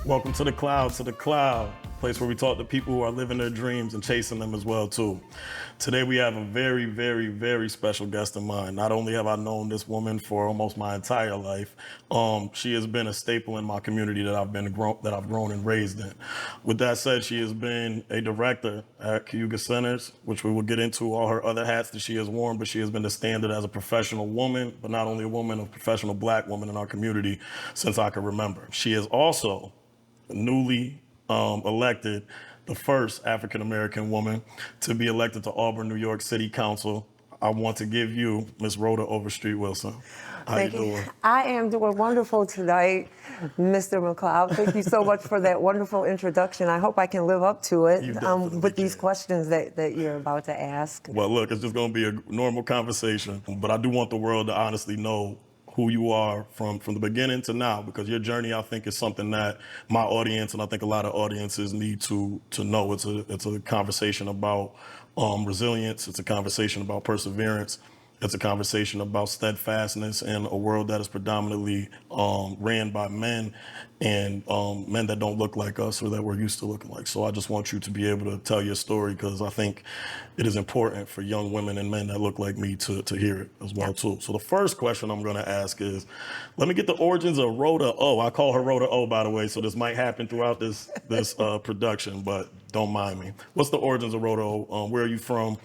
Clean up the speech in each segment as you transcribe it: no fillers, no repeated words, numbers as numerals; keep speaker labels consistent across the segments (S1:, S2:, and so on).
S1: Welcome to the cloud, place where we talk to people who are living their dreams and chasing them as well too. Today we have a very, very, very special guest of mine. Not only have I known this woman for almost my entire life, she has been a staple in my community that I've grown and raised in. With that said, she has been a director at Cayuga Centers, which we will get into all her other hats that she has worn, but she has been the standard as a professional woman, but not only a woman, a professional Black woman in our community since I can remember. She is also newly elected the first African-American woman to be elected to Auburn, New York City Council. I want to give you Miss Rhoda Overstreet Wilson. How you doing?
S2: I am doing wonderful tonight, Mr. McLeod. Thank you so much for that wonderful introduction. I hope I can live up to it with these questions that you're about to ask.
S1: Well, look, it's just going to be a normal conversation, but I do want the world to honestly know who you are from the beginning to now, because your journey, I think, is something that my audience and I think a lot of audiences need to know. It's a conversation about resilience. It's a conversation about perseverance. It's a conversation about steadfastness in a world that is predominantly ran by men and men that don't look like us or that we're used to looking like. So I just want you to be able to tell your story, because I think it is important for young women and men that look like me to hear it as well too. So the first question I'm going to ask is, let me get the origins of Rhoda O. I call her Rhoda O, by the way, so this might happen throughout this production, but don't mind me. What's the origins of Rhoda O? Where are you from?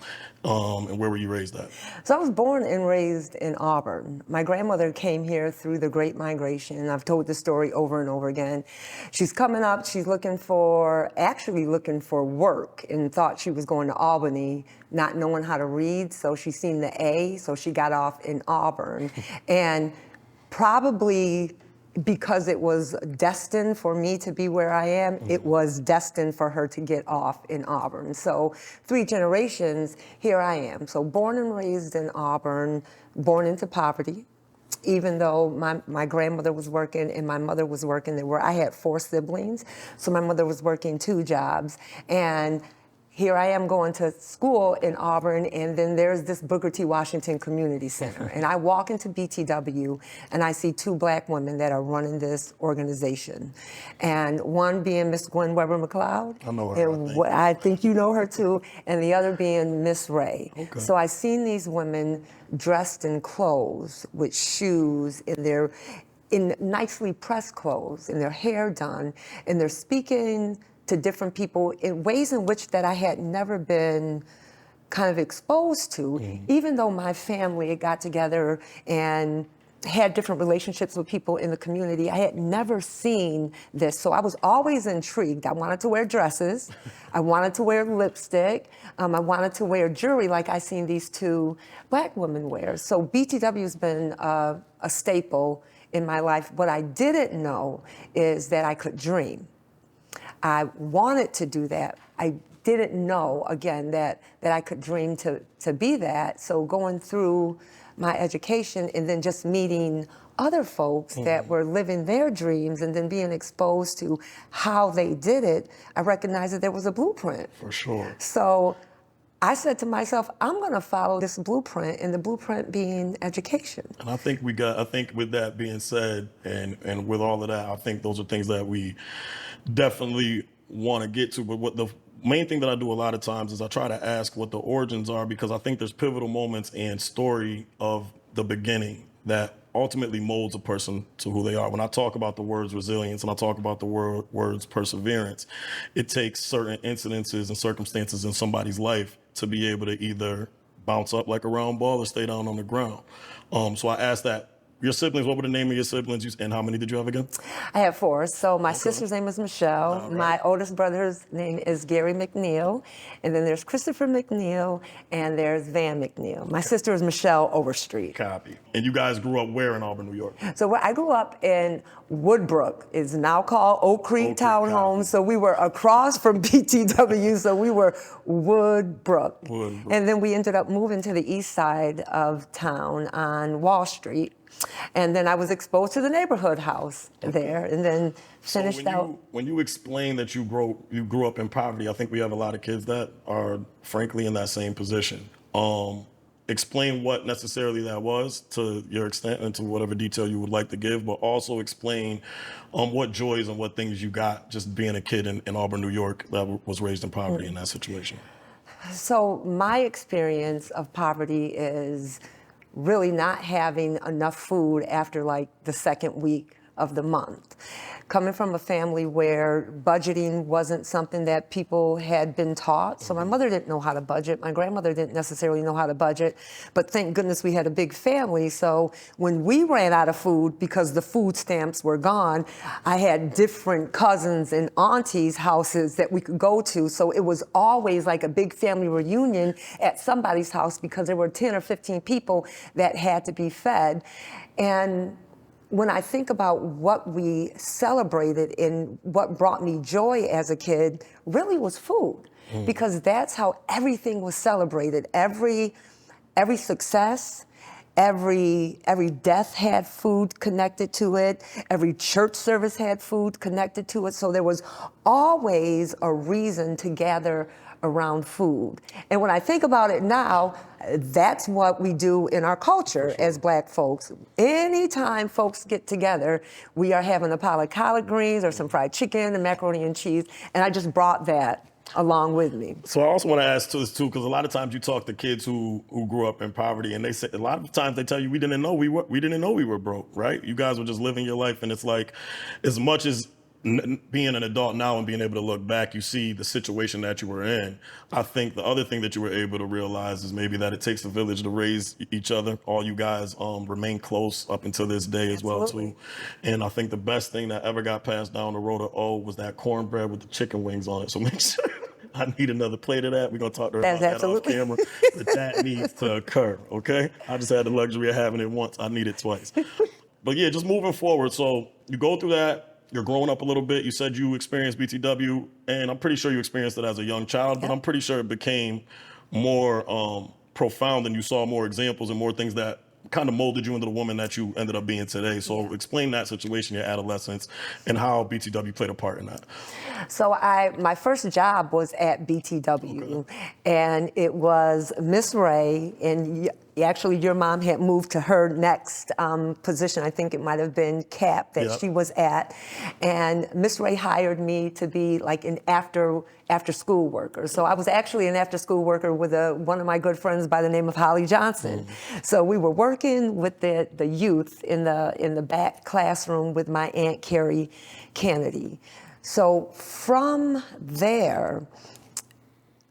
S1: And where were you raised at?
S2: So I was born and raised in Auburn. My grandmother came here through the Great Migration. I've told the story over and over again. She's coming up, she's actually looking for work, and thought she was going to Albany, not knowing how to read. So she seen the A, so she got off in Auburn. And probably because it was destined for me to be where I am, it was destined for her to get off in Auburn. So 3 generations, here I am. So born and raised in Auburn, born into poverty. Even though my grandmother was working and my mother was working, I had 4 siblings, so my mother was working 2 jobs. And here I am going to school in Auburn, and then there's this Booker T. Washington Community Center. And I walk into BTW, and I see 2 Black women that are running this organization. And one being Miss Gwen Weber McLeod.
S1: I know her,
S2: and I think you know her too. And the other being Miss Ray.
S1: Okay.
S2: So I seen these women dressed in clothes with shoes in nicely pressed clothes, and their hair done, and they're speaking to different people in ways in which that I had never been kind of exposed to, even though my family got together and had different relationships with people in the community. I had never seen this, so I was always intrigued. I wanted to wear dresses, I wanted to wear lipstick, I wanted to wear jewelry like I seen these 2 Black women wear. So BTW has been a staple in my life. What I didn't know is that I could dream. I wanted to do that. I didn't know, again, that I could dream to be that. So going through my education and then just meeting other folks that were living their dreams and then being exposed to how they did it, I recognized that there was a blueprint.
S1: For sure.
S2: So I said to myself, I'm going to follow this blueprint, and the blueprint being education.
S1: And I think with that being said, and with all of that, I think those are things that we definitely want to get to. But what the main thing that I do a lot of times is I try to ask what the origins are, because I think there's pivotal moments and story of the beginning that ultimately molds a person to who they are. When I talk about the words resilience and I talk about the words perseverance, it takes certain incidences and circumstances in somebody's life to be able to either bounce up like a round ball or stay down on the ground. So I asked that. Your siblings, what were the name of your siblings, and how many did you have again?
S2: I have 4. So my sister's name is Michelle.
S1: All right.
S2: My oldest brother's name is Gary McNeil. And then there's Christopher McNeil, and there's Van McNeil. My sister is Michelle Overstreet.
S1: Copy. And you guys grew up where in Auburn, New York?
S2: So I grew up in Woodbrook. It's now called Oak Creek Townhomes. So we were across from BTW, so we were Woodbrook. And then we ended up moving to the east side of town on Wall Street. And then I was exposed to the neighborhood house there, and then finished out.
S1: When you explain that you grew up in poverty, I think we have a lot of kids that are frankly in that same position. explain what necessarily that was to your extent and to whatever detail you would like to give, but also explain what joys and what things you got just being a kid in Auburn, New York that was raised in poverty in that situation.
S2: So my experience of poverty is really not having enough food after like the second week of the month. Coming from a family where budgeting wasn't something that people had been taught. So my mother didn't know how to budget. My grandmother didn't necessarily know how to budget. But thank goodness we had a big family. So when we ran out of food because the food stamps were gone, I had different cousins and aunties' houses that we could go to. So it was always like a big family reunion at somebody's house because there were 10 or 15 people that had to be fed. And when I think about what we celebrated and what brought me joy as a kid, really was food, because that's how everything was celebrated. Every success, every death had food connected to it. Every church service had food connected to it. So there was always a reason to gather around food. And when I think about it now, that's what we do in our culture as Black folks. Anytime folks get together, we are having a pile of collard greens or some fried chicken and macaroni and cheese. And I just brought that along with me.
S1: So I also want to ask this too, because a lot of times you talk to kids who grew up in poverty, and they say a lot of times they tell you we didn't know we were broke, right? You guys were just living your life, and it's like, as much as being an adult now and being able to look back, you see the situation that you were in. I think the other thing that you were able to realize is maybe that it takes a village to raise each other. All you guys remain close up until this day as well too. And I think the best thing that ever got passed down to Rhoda was that cornbread with the chicken wings on it. So make sure I need another plate of that. We're gonna talk to her about that off camera. But that needs to occur, okay? I just had the luxury of having it once. I need it twice. But yeah, just moving forward. So you go through that. You're growing up a little bit. You said you experienced BTW, and I'm pretty sure you experienced it as a young child, but I'm pretty sure it became more profound and you saw more examples and more things that kind of molded you into the woman that you ended up being today. So explain that situation, your adolescence, and how BTW played a part in that.
S2: So my first job was at BTW, and it was Miss Ray, and actually your mom had moved to her next position. I think it might have been CAP that she was at, and Miss Ray hired me to be like an after school worker. So I was actually an after school worker with one of my good friends by the name of Holly Johnson. So we were working with the youth in the back classroom with my Aunt Carrie Kennedy. So from there,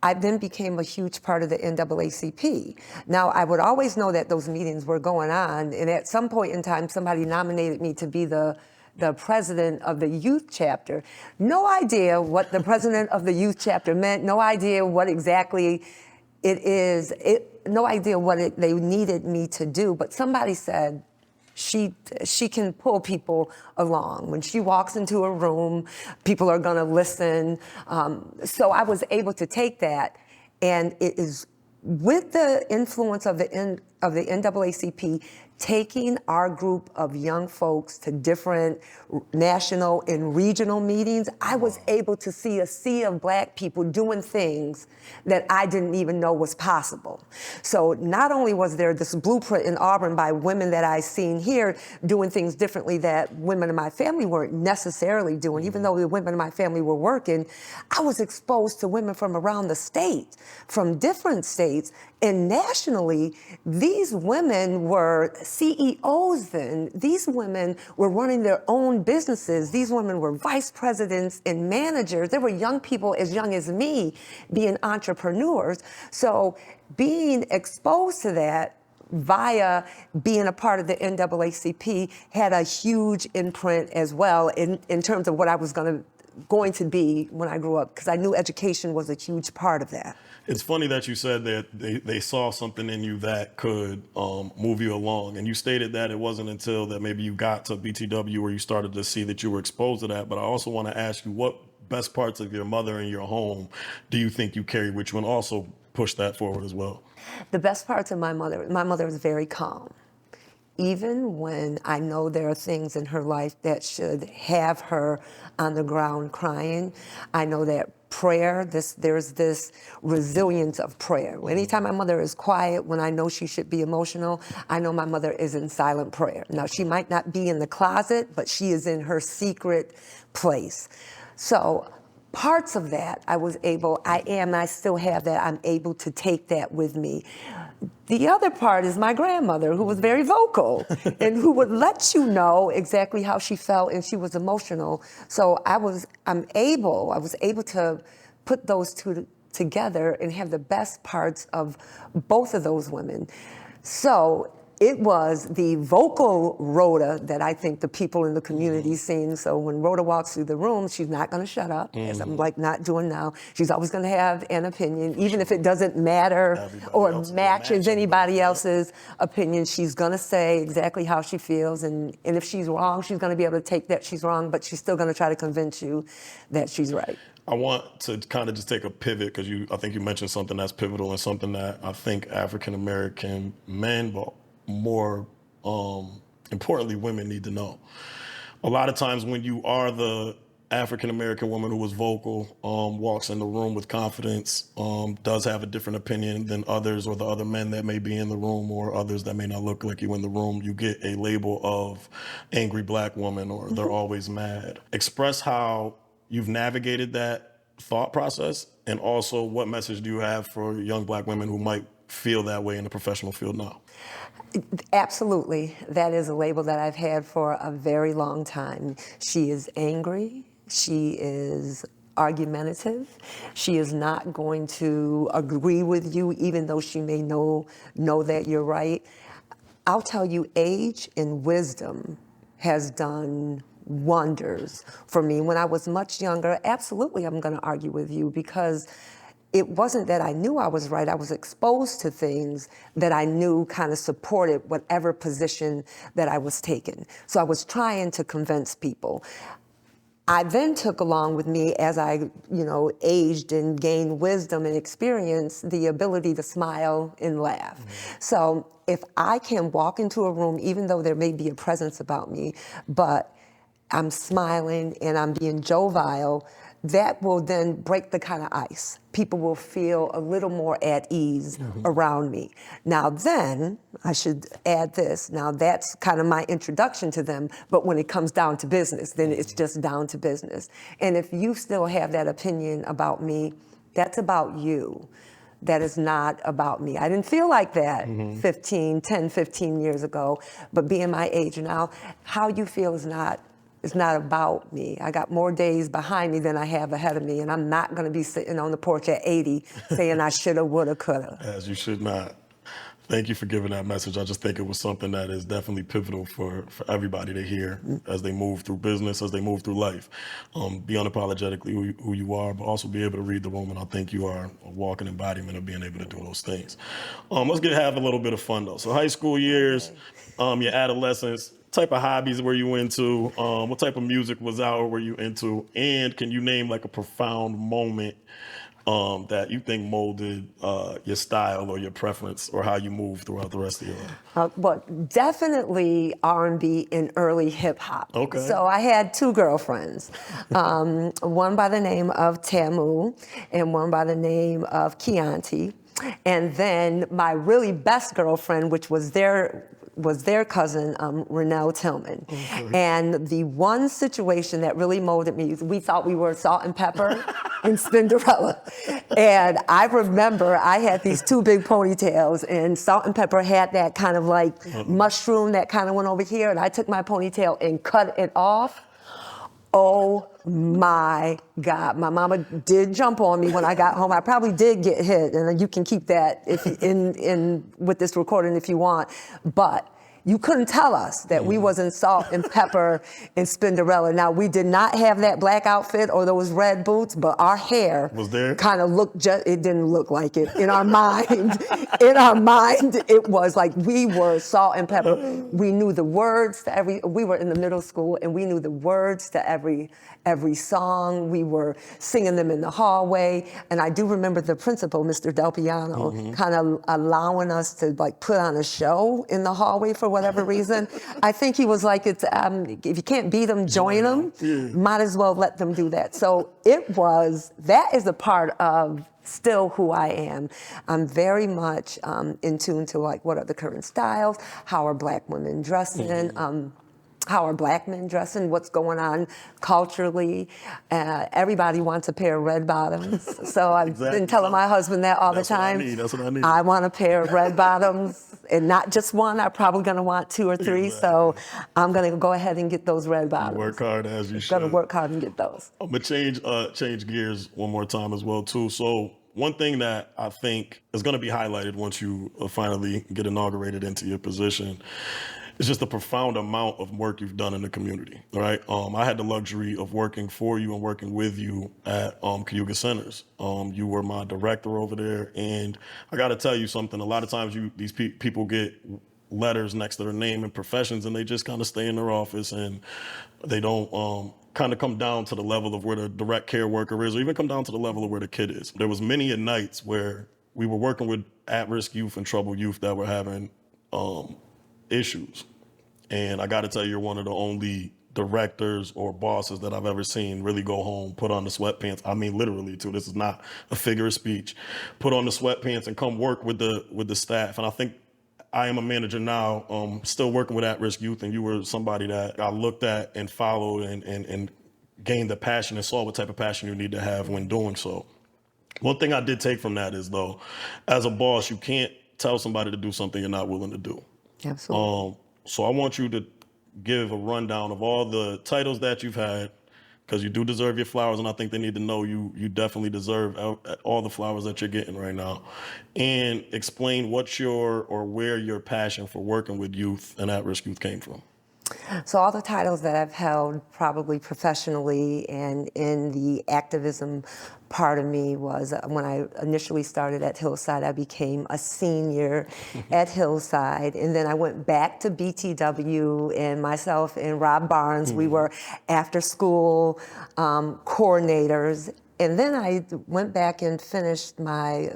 S2: I then became a huge part of the NAACP. Now, I would always know that those meetings were going on, and at some point in time, somebody nominated me to be the president of the youth chapter. No idea what the president of the youth chapter meant, no idea what exactly it is, no idea what they needed me to do, but somebody said, she can pull people along. When she walks into a room, people are gonna listen. So I was able to take that, and it is with the influence of the NAACP, taking our group of young folks to different national and regional meetings, I was able to see a sea of Black people doing things that I didn't even know was possible. So not only was there this blueprint in Auburn by women that I seen here doing things differently that women in my family weren't necessarily doing, even though the women in my family were working, I was exposed to women from around the state, from different states, and nationally, these women were CEOs then. These women were running their own businesses. These women were vice presidents and managers. There were young people as young as me being entrepreneurs. So being exposed to that via being a part of the NAACP had a huge imprint as well in terms of what I was going to be when I grew up, because I knew education was a huge part of that.
S1: It's funny that you said that they saw something in you that could move you along. And you stated that it wasn't until that maybe you got to BTW where you started to see that you were exposed to that. But I also want to ask you, what best parts of your mother and your home do you think you carry with you, and also push that forward as well?
S2: The best parts of my mother is very calm. Even when I know there are things in her life that should have her on the ground crying, I know that prayer. There's this resilience of prayer. Anytime my mother is quiet, when I know she should be emotional, I know my mother is in silent prayer. Now, she might not be in the closet, but she is in her secret place. So parts of that I still have that. I'm able to take that with me. The other part is my grandmother, who was very vocal and who would let you know exactly how she felt, and she was emotional. So I was able to put those two together and have the best parts of both of those women. So it was the vocal Rhoda that I think the people in the community seen. So when Rhoda walks through the room, she's not going to shut up, as I'm like not doing now. She's always going to have an opinion, even if it doesn't matter or matches anybody else's opinion. She's going to say exactly how she feels, and if she's wrong, she's going to be able to take that she's wrong, but she's still going to try to convince you that she's right.
S1: I want to kind of just take a pivot because I think you mentioned something that's pivotal and something that I think African American men, but more importantly, women need to know. A lot of times when you are the African American woman who was vocal, walks in the room with confidence, does have a different opinion than others or the other men that may be in the room or others that may not look like you in the room, you get a label of angry black woman or they're always mad. Express how you've navigated that thought process, and also what message do you have for young black women who might feel that way in the professional field now?
S2: Absolutely. That is a label that I've had for a very long time. She is angry. She is argumentative. She is not going to agree with you, even though she may know that you're right. I'll tell you, age and wisdom has done wonders for me. When I was much younger, absolutely I'm going to argue with you, because it wasn't that I knew I was right. I was exposed to things that I knew kind of supported whatever position that I was taking. So I was trying to convince people. I then took along with me, as I, aged and gained wisdom and experience, the ability to smile and laugh. So if I can walk into a room, even though there may be a presence about me, but I'm smiling and I'm being jovial, that will then break the kind of ice. People will feel a little more at ease around me. Now then, I should add this, now that's kind of my introduction to them, but when it comes down to business, then it's just down to business. And if you still have that opinion about me, that's about you. That is not about me. I didn't feel like that 10, 15 years ago, but being my age now, how you feel is not about me. I got more days behind me than I have ahead of me, and I'm not going to be sitting on the porch at 80 saying I shoulda, woulda, coulda.
S1: As you should not. Thank you for giving that message. I just think it was something that is definitely pivotal for everybody to hear as they move through business, as they move through life. Be unapologetically who you are, but also be able to read the room, and I think you are a walking embodiment of being able to do those things. Let's have a little bit of fun, though. So high school years, your adolescence, type of hobbies were you into? What type of music was out or were you into? And can you name like a profound moment that you think molded your style or your preference or how you move throughout the rest of your life?
S2: Well, definitely R&B and early hip hop.
S1: Okay.
S2: So I had two girlfriends, one by the name of Tamu and one by the name of Chianti. And then my really best girlfriend, which was their cousin, Renelle Tillman.
S1: Okay.
S2: And the one situation that really molded me, we thought we were Salt and Pepper in Cinderella. And I remember I had these two big ponytails, and Salt and Pepper had that kind of like mushroom that kind of went over here, and I took my ponytail and cut it off. Oh my God. My mama did jump on me when I got home. I probably did get hit, and you can keep that if in with this recording if you want. But you couldn't tell us that we wasn't Salt and Pepper in Cinderella. Now, we did not have that black outfit or those red boots, but our hair
S1: was there.
S2: Kind of looked it didn't look like it. In our mind, it was like we were Salt and Pepper. We knew the words to we were in the middle school, and we knew the words to every song. We were singing them in the hallway. And I do remember the principal, Mr. Del Piano, kind of allowing us to like put on a show in the hallway for whatever reason. I think he was like, it's if you can't beat them, join them.
S1: Yeah.
S2: Might as well let them do that. So that is a part of still who I am. I'm very much in tune to like what are the current styles, how are black women dressing, how are black men dressing, what's going on culturally. Everybody wants a pair of red bottoms. So I've
S1: Exactly.
S2: been telling my husband that all the
S1: That's what I
S2: time.
S1: need. That's what I need.
S2: I want a pair of red bottoms, and not just one. I'm probably going to want 2 or 3. So I'm going to go ahead and get those red bottoms.
S1: Work hard as you should.
S2: Going to work hard and get those.
S1: I'm gonna change gears one more time as well too. So one thing that I think is gonna be highlighted once you finally get inaugurated into your position is just the profound amount of work you've done in the community. Right? I had the luxury of working for you and working with you at Cayuga Centers. You were my director over there, and I got to tell you something. A lot of times, these people get letters next to their name and professions, and they just kind of stay in their office and they don't kind of come down to the level of where the direct care worker is, or even come down to the level of where the kid is. There was many a nights where we were working with at-risk youth and troubled youth that were having issues. And I got to tell you, you're one of the only directors or bosses that I've ever seen really go home, put on the sweatpants. I mean, literally too. This is not a figure of speech. Put on the sweatpants and come work with the staff. And I think I am a manager now, still working with at-risk youth, and you were somebody that I looked at and followed and gained the passion and saw what type of passion you need to have when doing so. One thing I did take from that is, though, as a boss, you can't tell somebody to do something you're not willing to do.
S2: Absolutely.
S1: So I want you to give a rundown of all the titles that you've had, because you do deserve your flowers, and I think they need to know you definitely deserve all the flowers that you're getting right now. And explain where your passion for working with youth and at-risk youth came from.
S2: So all the titles that I've held probably professionally and in the activism part of me was when I initially started at Hillside, I became a senior at Hillside. And then I went back to BTW, and myself and Rob Barnes, we were after school coordinators. And then I went back and finished my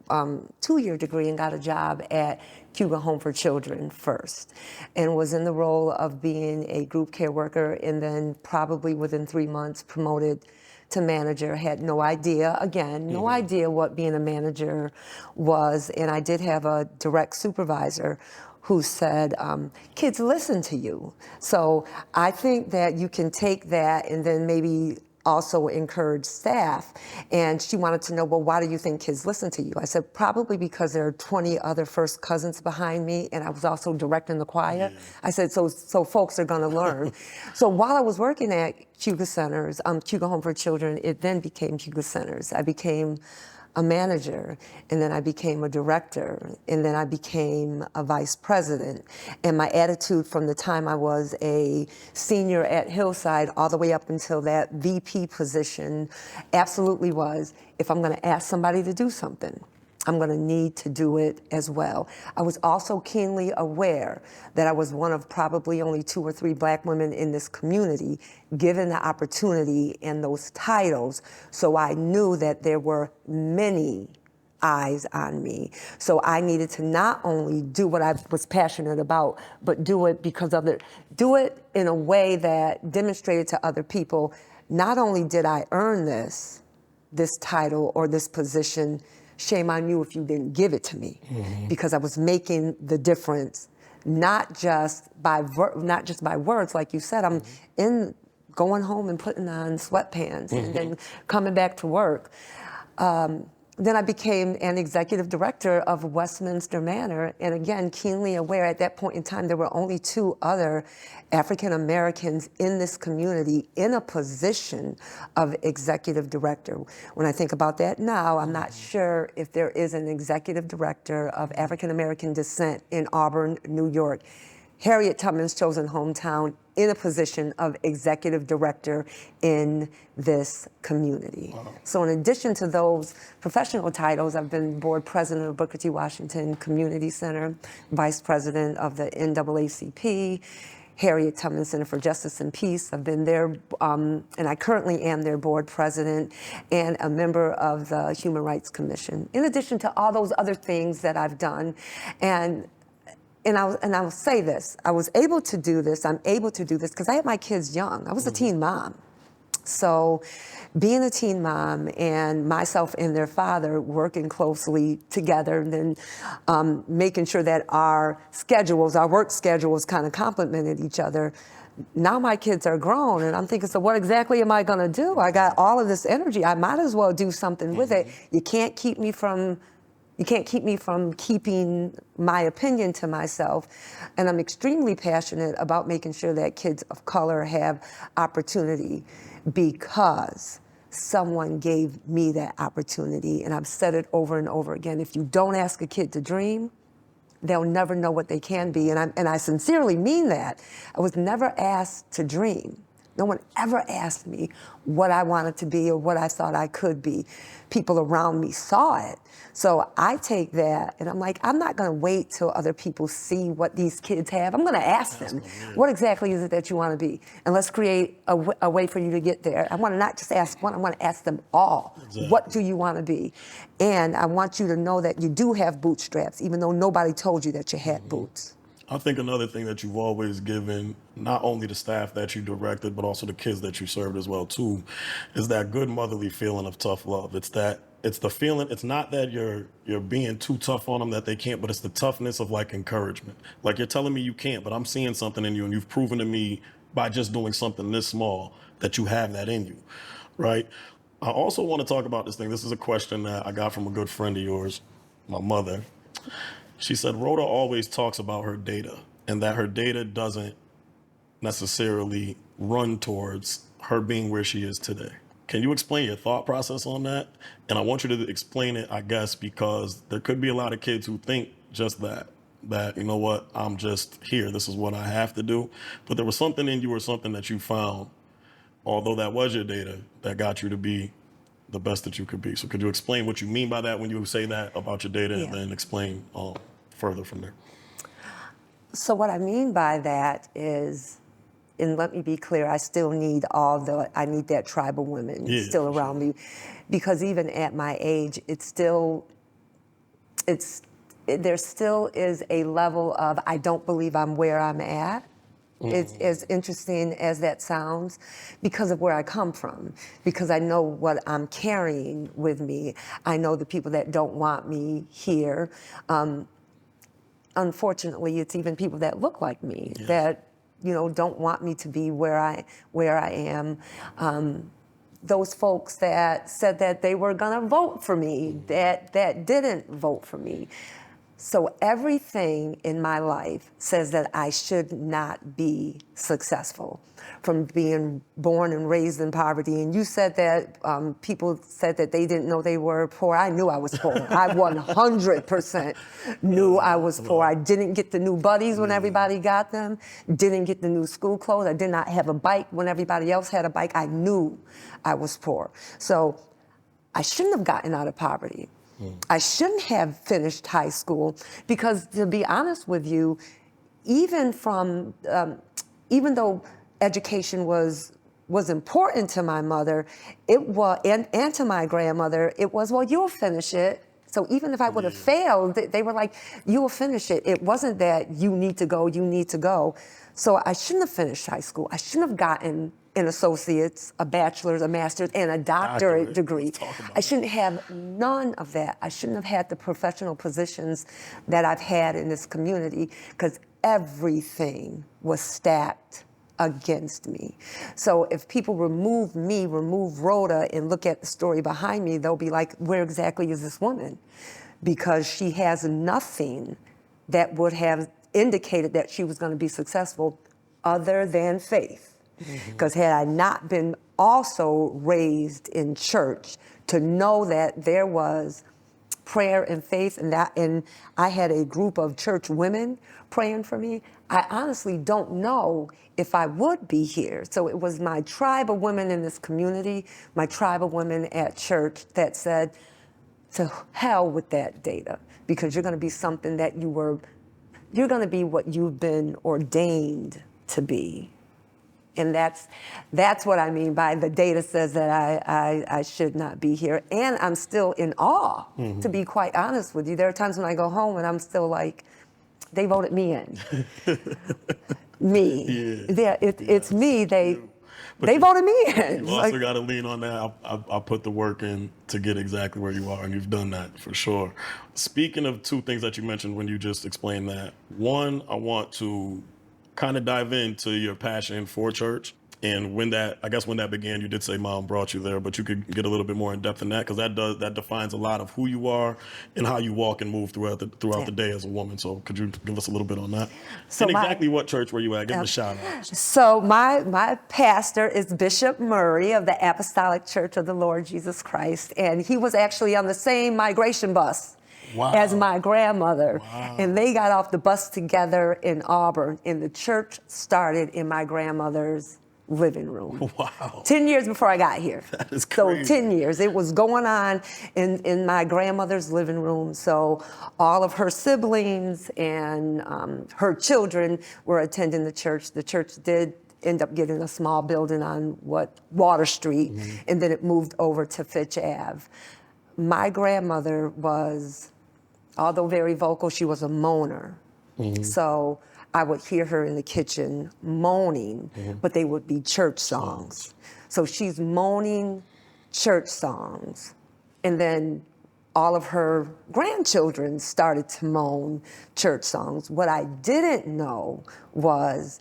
S2: 2-year degree and got a job at Cayuga Home for Children first, and was in the role of being a group care worker, and then probably within 3 months promoted to manager. Had no idea, no idea what being a manager was. And I did have a direct supervisor who said, kids listen to you. So I think that you can take that and then maybe also encourage staff. And she wanted to know, well, why do you think kids listen to you? I said, probably because there are 20 other first cousins behind me, and I was also directing the choir. Yeah. I said, so folks are gonna learn. So while I was working at Cayuga Centers, Cayuga Home for Children, it then became Cayuga Centers. I became a manager, and then I became a director, and then I became a vice president. And my attitude from the time I was a senior at Hillside all the way up until that VP position absolutely was, if I'm gonna ask somebody to do something, I'm gonna need to do it as well. I was also keenly aware that I was one of probably only 2 or 3 black women in this community given the opportunity and those titles, so I knew that there were many eyes on me. So I needed to not only do what I was passionate about, but do it do it in a way that demonstrated to other people, not only did I earn this title or this position, shame on you if you didn't give it to me, because I was making the difference, not just by words, like you said. I'm in going home and putting on sweatpants and then coming back to work. Then I became an executive director of Westminster Manor, and again, keenly aware at that point in time there were only 2 other African Americans in this community in a position of executive director. When I think about that now, I'm not sure if there is an executive director of African American descent in Auburn, New York. Harriet Tubman's chosen hometown, in a position of executive director in this community. Wow. So in addition to those professional titles, I've been board president of Booker T. Washington Community Center, vice president of the NAACP, Harriet Tubman Center for Justice and Peace. I've been there, and I currently am their board president and a member of the Human Rights Commission, in addition to all those other things that I've done. And and I will say this, I was able to do this, I'm able to do this because I had my kids young. I was a teen mom. So being a teen mom and myself and their father working closely together and then making sure that our work schedules kind of complemented each other. Now my kids are grown and I'm thinking, so what exactly am I gonna do? I got all of this energy. I might as well do something with it. You can't keep me from keeping my opinion to myself. And I'm extremely passionate about making sure that kids of color have opportunity because someone gave me that opportunity. And I've said it over and over again. If you don't ask a kid to dream, they'll never know what they can be. And I sincerely mean that. I was never asked to dream. No one ever asked me what I wanted to be or what I thought I could be. People around me saw it. So I take that and I'm like, I'm not gonna wait till other people see what these kids have. I'm gonna ask them, what exactly is it that you wanna be? And let's create a way for you to get there. I wanna not just ask one, I wanna ask them all. Exactly. What do you wanna be? And I want you to know that you do have bootstraps, even though nobody told you that you had boots.
S1: I think another thing that you've always given, not only the staff that you directed, but also the kids that you served as well too, is that good motherly feeling of tough love. It's the feeling, it's not that you're being too tough on them that they can't, but it's the toughness of like encouragement. Like you're telling me you can't, but I'm seeing something in you and you've proven to me by just doing something this small that you have that in you, right? I also want to talk about this thing. This is a question that I got from a good friend of yours, my mother. She said, Rhoda always talks about her data and that her data doesn't necessarily run towards her being where she is today. Can you explain your thought process on that? And I want you to explain it, I guess, because there could be a lot of kids who think just that, you know what, I'm just here. This is what I have to do. But there was something in you or something that you found, although that was your data, that got you to be the best that you could be. So could you explain what you mean by that when you say that about your data and then explain further from there?
S2: So what I mean by that is, and let me be clear, I still need I need that tribe of women still around me, because even at my age, there still is a level of, I don't believe I'm where I'm at. It's as interesting as that sounds, because of where I come from, because I know what I'm carrying with me. I know the people that don't want me here. Unfortunately, it's even people that look like me that, don't want me to be where I am. Those folks that said that they were gonna vote for me, that didn't vote for me. So everything in my life says that I should not be successful, from being born and raised in poverty. And you said that people said that they didn't know they were poor. I knew I was poor. I 100% knew I was poor. I didn't get the new buddies when everybody got them, didn't get the new school clothes. I did not have a bike when everybody else had a bike. I knew I was poor. So I shouldn't have gotten out of poverty. I shouldn't have finished high school, because to be honest with you, even though education was important to my mother, it was, and to my grandmother, it was, well, you'll finish it. So even if I would have failed, they were like, you will finish it. It wasn't that you need to go. So I shouldn't have finished high school. I shouldn't have gotten an associate's, a bachelor's, a master's, and a doctorate degree. I shouldn't have none of that. I shouldn't have had the professional positions that I've had in this community, because everything was stacked against me. So if people remove Rhoda, and look at the story behind me, they'll be like, where exactly is this woman? Because she has nothing that would have indicated that she was going to be successful other than faith. Because had I not been also raised in church to know that there was prayer and faith, and I had a group of church women praying for me, I honestly don't know if I would be here. So it was my tribe of women in this community, my tribe of women at church, that said, to hell with that data, because you're going to be something that you're going to be what you've been ordained to be. And that's what I mean by the data says that I should not be here. And I'm still in awe, to be quite honest with you. There are times when I go home and I'm still like, they voted me in. Me.
S1: Yeah.
S2: It's me. They
S1: But
S2: voted me in.
S1: You also got to lean on that. I put the work in to get exactly where you are, and you've done that for sure. Speaking of two things that you mentioned when you just explained that, one, I want to kind of dive into your passion for church. And when that began, you did say mom brought you there, but you could get a little bit more in depth in that, because that defines a lot of who you are and how you walk and move throughout the day as a woman. So could you give us a little bit on that?
S2: So
S1: and exactly what church were you at? Give them a shout out.
S2: So my pastor is Bishop Murray of the Apostolic Church of the Lord Jesus Christ, and he was actually on the same migration bus as my grandmother.
S1: Wow.
S2: And they got off the bus together in Auburn, and the church started in my grandmother's living room.
S1: Wow.
S2: 10 years before I got here.
S1: That is crazy.
S2: So 10 years. It was going on in my grandmother's living room. So all of her siblings and her children were attending the church. The church did end up getting a small building on Water Street, and then it moved over to Fitch Ave. My grandmother was, although very vocal, she was a moaner. So I would hear her in the kitchen moaning, but they would be church songs. So she's moaning church songs. And then all of her grandchildren started to moan church songs. What I didn't know was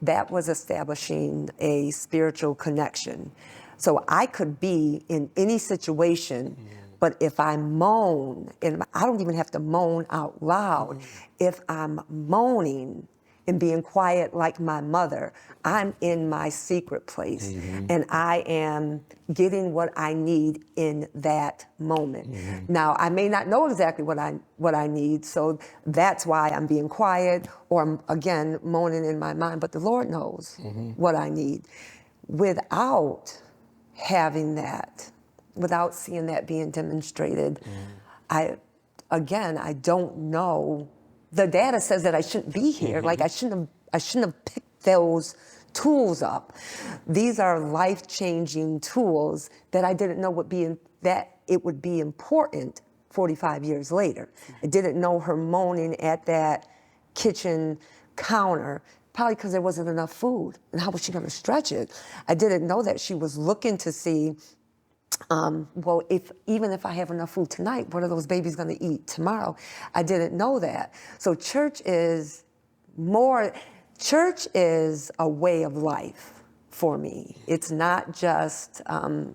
S2: that was establishing a spiritual connection. So I could be in any situation, but if I moan, and I don't even have to moan out loud, if I'm moaning and being quiet like my mother, I'm in my secret place, and I am getting what I need in that moment. Now, I may not know exactly what I need, so that's why I'm being quiet, or I'm, again, moaning in my mind, but the Lord knows what I need. Without having that, without seeing that being demonstrated, I don't know. The data says that I shouldn't be here. Like I shouldn't have picked those tools up. These are life-changing tools that I didn't know that it would be important 45 years later. I didn't know her moaning at that kitchen counter, probably because there wasn't enough food. And how was she going to stretch it? I didn't know that she was looking to see, well, even if I have enough food tonight, what are those babies going to eat tomorrow? I didn't know that. So church is a way of life for me. It's not just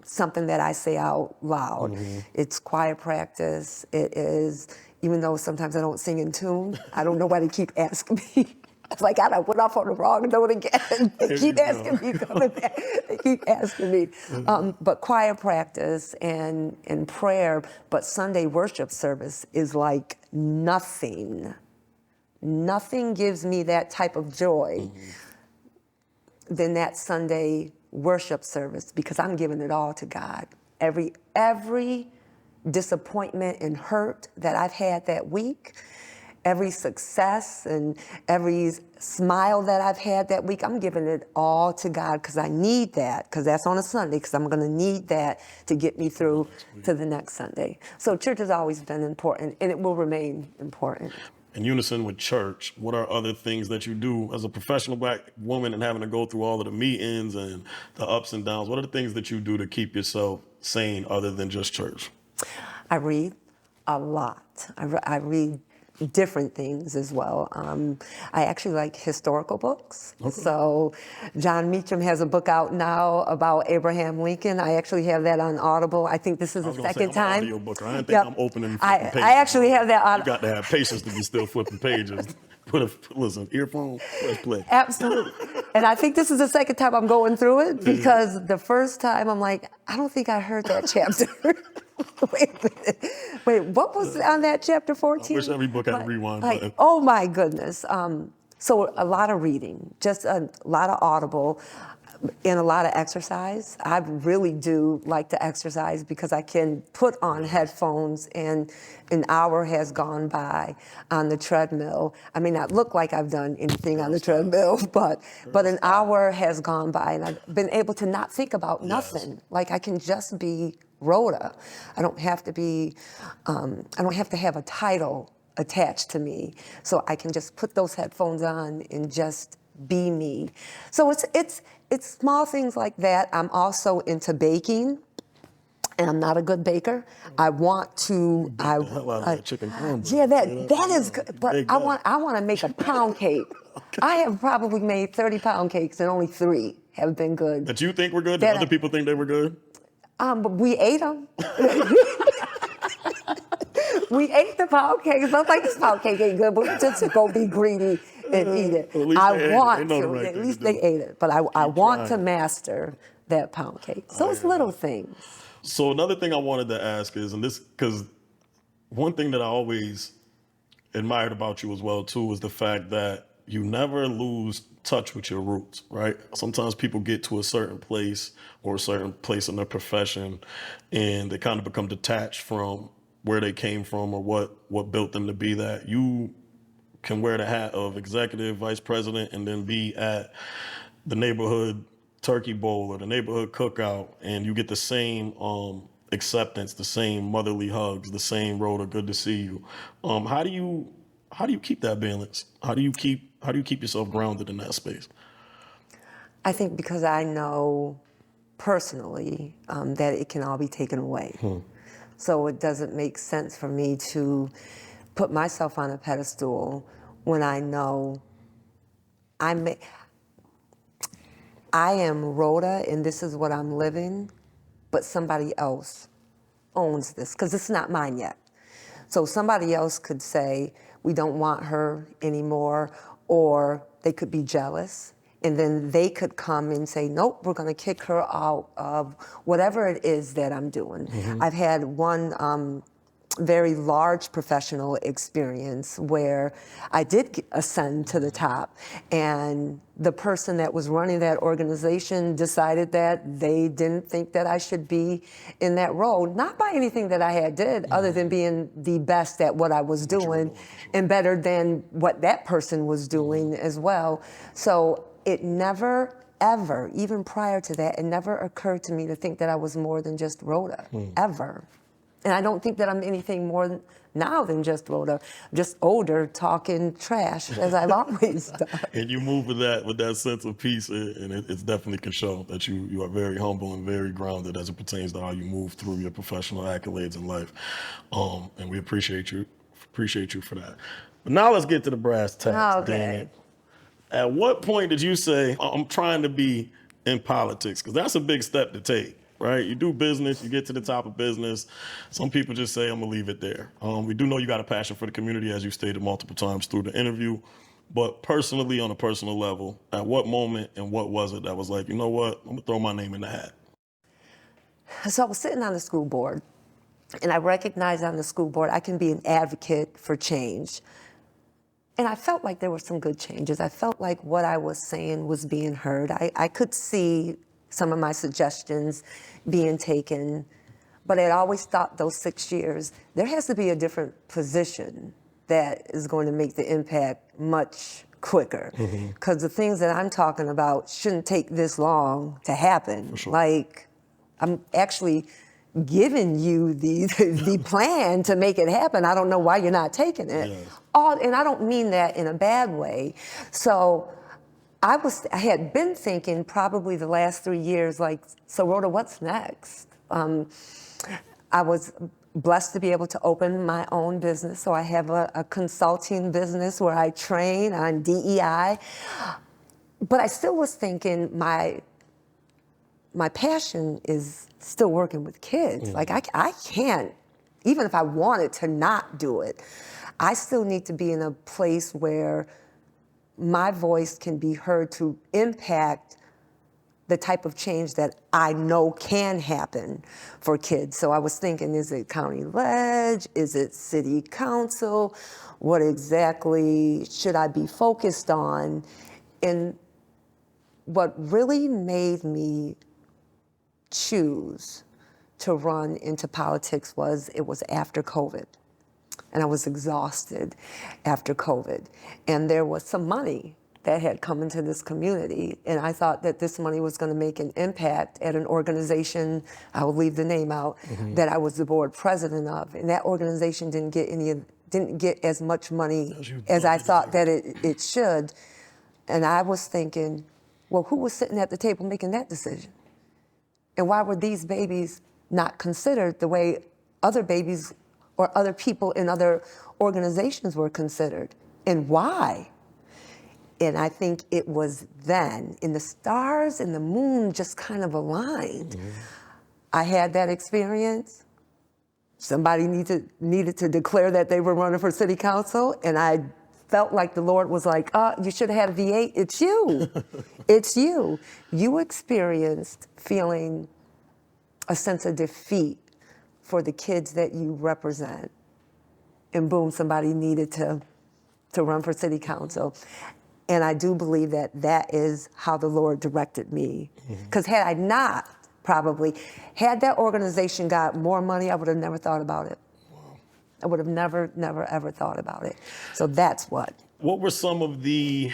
S2: something that I say out loud. It's choir practice. It is, even though sometimes I don't sing in tune, I don't know why they keep asking me. It's like, I went off on the wrong note again. They keep asking me, coming back. They keep asking me. But choir practice and prayer, but Sunday worship service is like nothing. Nothing gives me that type of joy than that Sunday worship service, because I'm giving it all to God. Every disappointment and hurt that I've had that week, every success and every smile that I've had that week, I'm giving it all to God, because I need that, because that's on a Sunday, because I'm going to need that to get me through to the next Sunday. So church has always been important, and it will remain important.
S1: In unison with church, what are other things that you do as a professional Black woman and having to go through all of the meetings and the ups and downs? What are the things that you do to keep yourself sane other than just church?
S2: I read a lot. I read different things as well. I actually like historical books. Okay. So John Meacham has a book out now about Abraham Lincoln. I actually have that on Audible. I think this is the second time.
S1: I'm an audio booker. I didn't think I'm opening pages.
S2: I actually have that on.
S1: You got to have patience to be still flipping pages. Listen, earphone, press play.
S2: Absolutely. And I think this is the second time I'm going through it, because the first time I'm like, I don't think I heard that chapter. Wait, what was on that chapter 14?
S1: I wish every book had a rewind button.
S2: Oh my goodness. So a lot of reading, just a lot of Audible, and a lot of exercise. I really do like to exercise, because I can put on headphones and an hour has gone by on the treadmill. I may not look like I've done anything on the treadmill, but an hour has gone by, and I've been able to not think about nothing. Yes. Like I can just be Rhoda. I don't have to be, I don't have to have a title attached to me, so I can just put those headphones on and just be me. So it's small things like that. I'm also into baking, and I'm not a good baker. I want to.
S1: The hell out of that chicken cornbread.
S2: Yeah, that is good. But
S1: Bake
S2: I
S1: that.
S2: want to make a pound cake. I have probably made 30-pound cakes, and only 3 have been good.
S1: That you think were good? Did
S2: That
S1: other people think they were good?
S2: But we ate them. We ate the pound cakes. I was like, this pound cake ain't good, but we just go be greedy and eat it.
S1: Well, at least they ate it.
S2: I want
S1: They know the
S2: to.
S1: right
S2: At
S1: thing
S2: least
S1: to
S2: they
S1: do.
S2: ate it. But I want to
S1: trying.
S2: master that pound cake. Those little things.
S1: So another thing I wanted to ask is, and this, because one thing that I always admired about you as well too is the fact that you never lose touch with your roots, right? Sometimes people get to a certain place or a certain place in their profession and they kind of become detached from where they came from or what built them to be that. You can wear the hat of executive vice president and then be at the neighborhood turkey bowl or the neighborhood cookout and you get the same acceptance, the same motherly hugs, the same Rhoda, good to see you. How do you keep that balance? How do you keep yourself grounded in that space?
S2: I think because I know personally that it can all be taken away. So it doesn't make sense for me to put myself on a pedestal when I know I am Rhoda and this is what I'm living, but somebody else owns this because it's not mine yet. So somebody else could say, we don't want her anymore, or they could be jealous. And then they could come and say, nope, we're going to kick her out of whatever it is that I'm doing. I've had one very large professional experience where I did ascend to the top, and the person that was running that organization decided that they didn't think that I should be in that role, not by anything that I had did other than being the best at what I was doing and better than what that person was doing as well. So it never ever, even prior to that, it never occurred to me to think that I was more than just Rhoda, ever. And I don't think that I'm anything more now than just Rhoda, just older, talking trash, as I've always done.
S1: And you move with that sense of peace, and it's definitely can show that you are very humble and very grounded as it pertains to how you move through your professional accolades in life. And we appreciate you for that. But now let's get to the brass tacks,
S2: Okay.
S1: dang it. At what point did you say, I'm trying to be in politics? Because that's a big step to take, right? You do business, you get to the top of business. Some people just say, I'm going to leave it there. We do know you got a passion for the community, as you stated multiple times through the interview. But personally, on a personal level, at what moment and what was it that was like, you know what, I'm going to throw my name in the hat?
S2: So I was sitting on the school board, and I recognized on the school board I can be an advocate for change. And I felt like there were some good changes. I felt like what I was saying was being heard. I could see some of my suggestions being taken, but I'd always thought those 6 years, there has to be a different position that is going to make the impact much quicker. Because the things that I'm talking about shouldn't take this long to happen.
S1: Sure.
S2: Like, I'm actually giving you the plan to make it happen. I don't know why you're not taking it.
S1: Yes.
S2: And I don't mean that in a bad way. So I had been thinking probably the last 3 years, like, so Rhoda, what's next? I was blessed to be able to open my own business. So I have a consulting business where I train on DEI. But I still was thinking my passion is still working with kids. Like I can't, even if I wanted to not do it, I still need to be in a place where my voice can be heard to impact the type of change that I know can happen for kids. So I was thinking, is it county ledge? Is it city council? What exactly should I be focused on? And what really made me choose to run into politics was after COVID. And I was exhausted after COVID. And there was some money that had come into this community. And I thought that this money was going to make an impact at an organization, I will leave the name out, that I was the board president of. And that organization didn't get any of didn't get as much money
S1: you
S2: as
S1: thought
S2: I
S1: it
S2: thought that it should. And I was thinking, well, who was sitting at the table making that decision? And why were these babies not considered the way other babies or other people in other organizations were considered? And why? And I think it was then, and the stars and the moon just kind of aligned. I had that experience. Somebody needed to declare that they were running for city council, and I felt like the Lord was like, you should have had a V8. It's you. It's you. You experienced feeling a sense of defeat for the kids that you represent. And boom, somebody needed to run for city council. And I do believe that that is how the Lord directed me. Because had I not, probably, had that organization got more money, I would have never thought about it. I would have never, ever thought about it. So that's what.
S1: What were some of the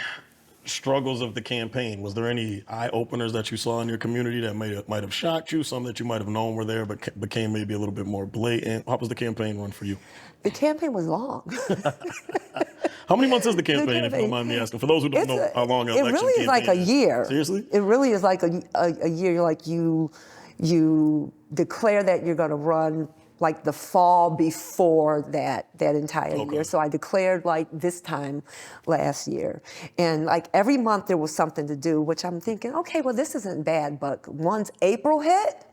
S1: struggles of the campaign? Was there any eye openers that you saw in your community that might have shocked you? Some that you might have known were there, but became maybe a little bit more blatant. How was the campaign run for you?
S2: The campaign was long.
S1: How many months is the campaign, if you don't mind me asking? For those who don't know how long an
S2: it
S1: election
S2: really is like a
S1: campaign is.
S2: year.
S1: Seriously?
S2: It really is like a year. Like you declare that you're going to run like the fall before that entire year. So I declared like this time last year. And like every month there was something to do, which I'm thinking, okay, well, this isn't bad. But once April hit,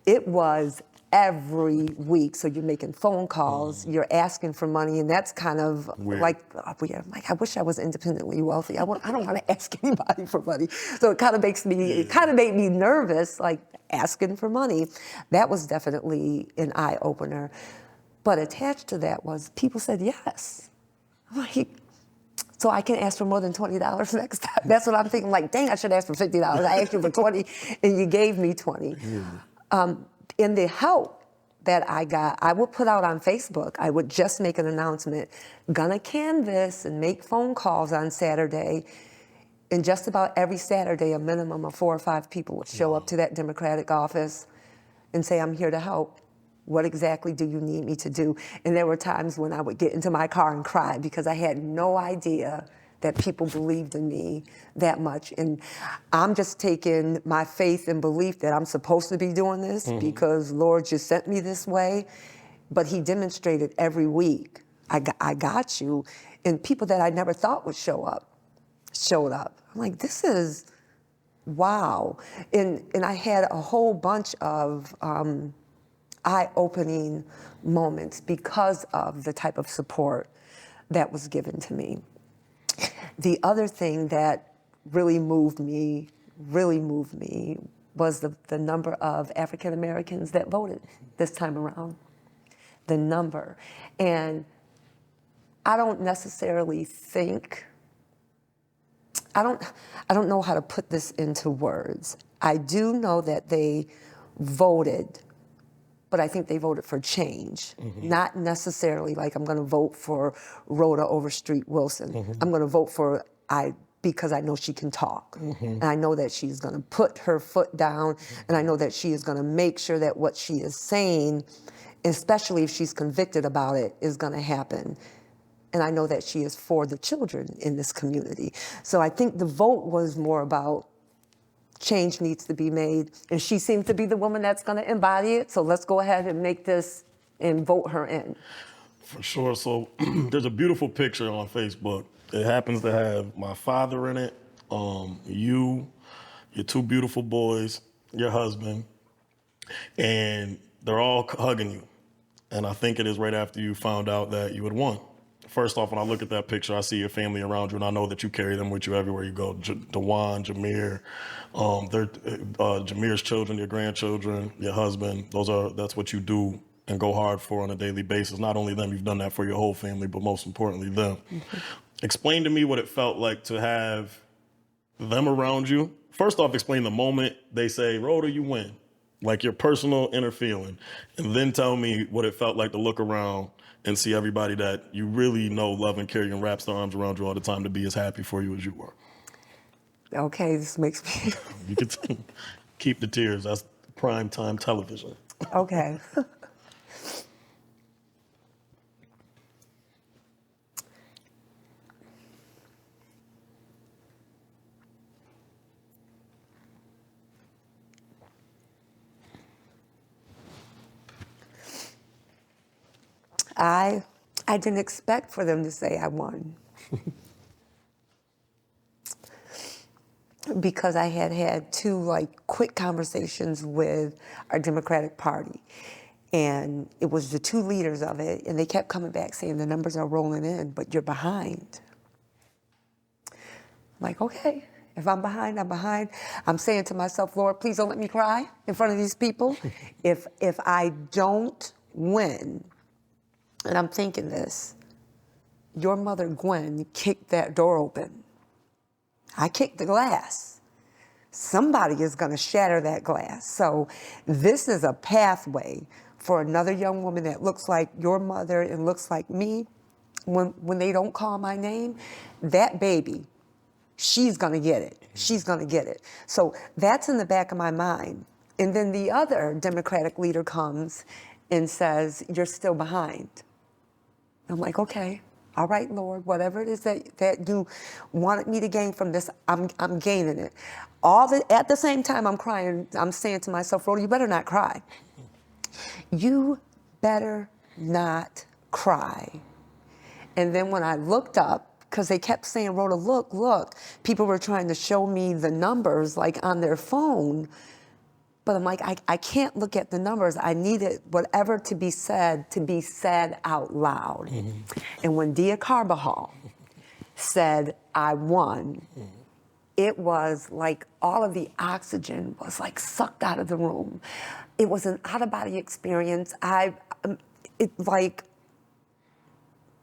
S2: it was every week. So you're making phone calls, you're asking for money, and that's kind of
S1: weird.
S2: like weird. Like, I wish I was independently wealthy. I don't want to ask anybody for money. So it kind of made me nervous, like asking for money. That was definitely an eye opener. But attached to that was people said yes. I'm like, so I can ask for more than $20 next time. That's what I'm thinking. Like, dang, I should ask for $50. I asked you for 20, and you gave me 20. In the help that I got, I would put out on Facebook, I would just make an announcement, gonna canvass and make phone calls on Saturday. And just about every Saturday, a minimum of 4 or 5 people would show up to that Democratic office and say, I'm here to help. What exactly do you need me to do? And there were times when I would get into my car and cry because I had no idea that people believed in me that much. And I'm just taking my faith and belief that I'm supposed to be doing this because Lord just sent me this way. But he demonstrated every week, I got you. And people that I never thought would show up, showed up. I'm like, this is, wow. And I had a whole bunch of eye-opening moments because of the type of support that was given to me. The other thing that really moved me was the number of African Americans that voted this time around. The number. And I don't necessarily think, I don't know how to put this into words. I do know that they voted, but I think they voted for change. Not necessarily like I'm gonna vote for Rhoda Overstreet Wilson. I'm gonna vote for because I know she can talk. And I know that she's gonna put her foot down, and I know that she is gonna make sure that what she is saying, especially if she's convicted about it, is gonna happen. And I know that she is for the children in this community. So I think the vote was more about change needs to be made, and she seems to be the woman that's going to embody it. So let's go ahead and make this and vote her in.
S1: For sure. So there's a beautiful picture on Facebook. It happens to have my father in it, you, your 2 beautiful boys, your husband, and they're all hugging you. And I think it is right after you found out that you had won. First off, when I look at that picture, I see your family around you, and I know that you carry them with you everywhere you go. Dewan, Jameer, Jameer's children, your grandchildren, your husband. That's what you do and go hard for on a daily basis. Not only them, you've done that for your whole family, but most importantly, them. Explain to me what it felt like to have them around you. First off, explain the moment they say, Rhoda, you win. Like your personal inner feeling. And then tell me what it felt like to look around and see everybody that you really know, love, and care, and wraps their arms around you all the time to be as happy for you as you were.
S2: Okay, this makes me...
S1: You can keep the tears. That's prime time television.
S2: Okay. I didn't expect for them to say I won. Because I had had two quick conversations with our Democratic Party. And it was the two leaders of it, and they kept coming back saying the numbers are rolling in, but you're behind. I'm like, okay, if I'm behind, I'm behind. I'm saying to myself, Lord, please don't let me cry in front of these people. If I don't win, and I'm thinking this, your mother Gwen kicked that door open. I kicked the glass. Somebody is going to shatter that glass. So this is a pathway for another young woman that looks like your mother and looks like me. When they don't call my name, that baby, she's going to get it. She's going to get it. So that's in the back of my mind. And then the other Democratic leader comes and says, you're still behind. I'm like, okay. All right, Lord, whatever it is that you wanted me to gain from this, I'm gaining it. At the same time I'm crying, I'm saying to myself, Rhoda, you better not cry. You better not cry. And then when I looked up, because they kept saying, Rhoda, look, people were trying to show me the numbers on their phone. But I'm like, I can't look at the numbers. I needed whatever to be said out loud. Mm-hmm. And when Dia Carbajal said, I won, it was like all of the oxygen was sucked out of the room. It was an out-of-body experience.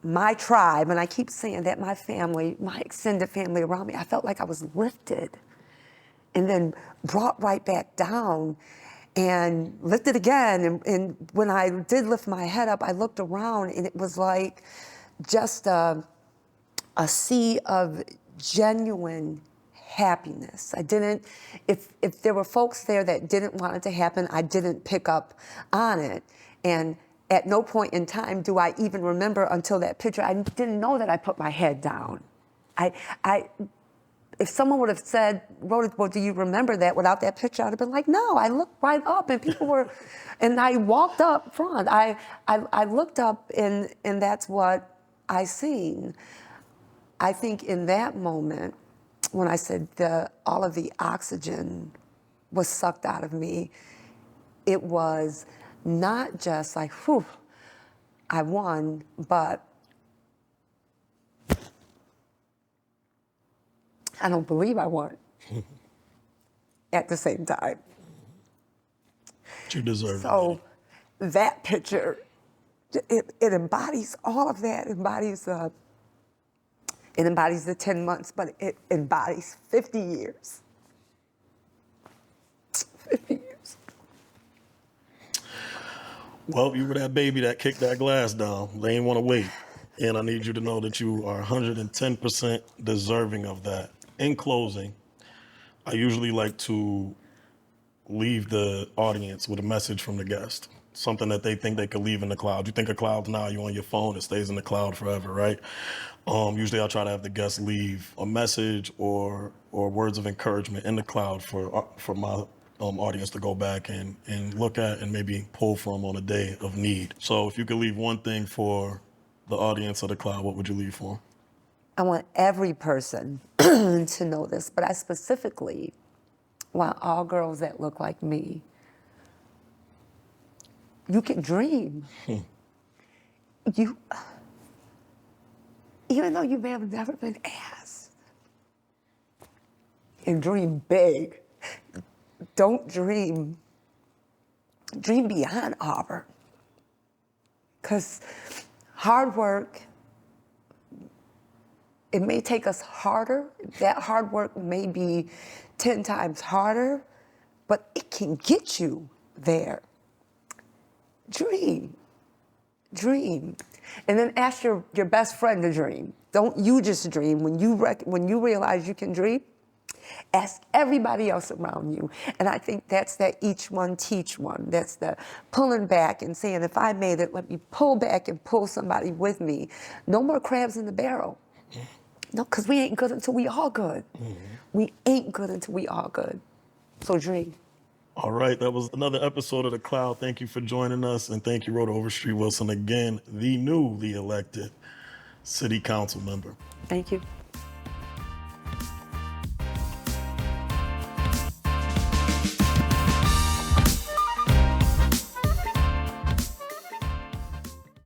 S2: My tribe, and I keep saying that, my family, my extended family around me, I felt like I was lifted. And then brought right back down and lifted again. And when I did lift my head up, I looked around and it was like just a sea of genuine happiness. I didn't, if there were folks there that didn't want it to happen, I didn't pick up on it. And at no point in time do I even remember until that picture, I didn't know that I put my head down. If someone would have said, Rhoda, well, do you remember that without that picture? I'd have been like, no, I looked right up and people were, and I walked up front. I looked up and that's what I seen. I think in that moment, when I said all of the oxygen was sucked out of me, it was not just like, whew, I won, but I don't believe I won at the same time.
S1: You deserve it.
S2: So that picture, it embodies all of that. It embodies the 10 months, but it embodies 50 years. 50 years.
S1: Well, you were that baby that kicked that glass down. They ain't want to wait. And I need you to know that you are 110% deserving of that. In closing, I usually like to leave the audience with a message from the guest, something that they think they could leave in the cloud. You think a cloud's now, you're on your phone, it stays in the cloud forever, right? Usually I'll try to have the guest leave a message or words of encouragement in the cloud for my audience to go back and look at and maybe pull from on a day of need. So if you could leave one thing for the audience of the cloud, what would you leave for?
S2: I want every person to know this, but I specifically want all girls that look like me. You can dream. Even though you may have never been asked, and dream big. Don't dream beyond Auburn. Because hard work, it may take us harder. That hard work may be 10 times harder, but it can get you there. Dream. And then ask your best friend to dream. Don't you just dream. When you realize you can dream, ask everybody else around you. And I think that's that each one teach one. That's the pulling back and saying, if I made it, let me pull back and pull somebody with me. No more crabs in the barrel. No, because we ain't good until we all good. Mm-hmm. We ain't good until we all good. So dream.
S1: All right, that was another episode of The Cloud. Thank you for joining us, and thank you, Rhoda Overstreet Wilson, again, the newly elected city council member.
S2: Thank you.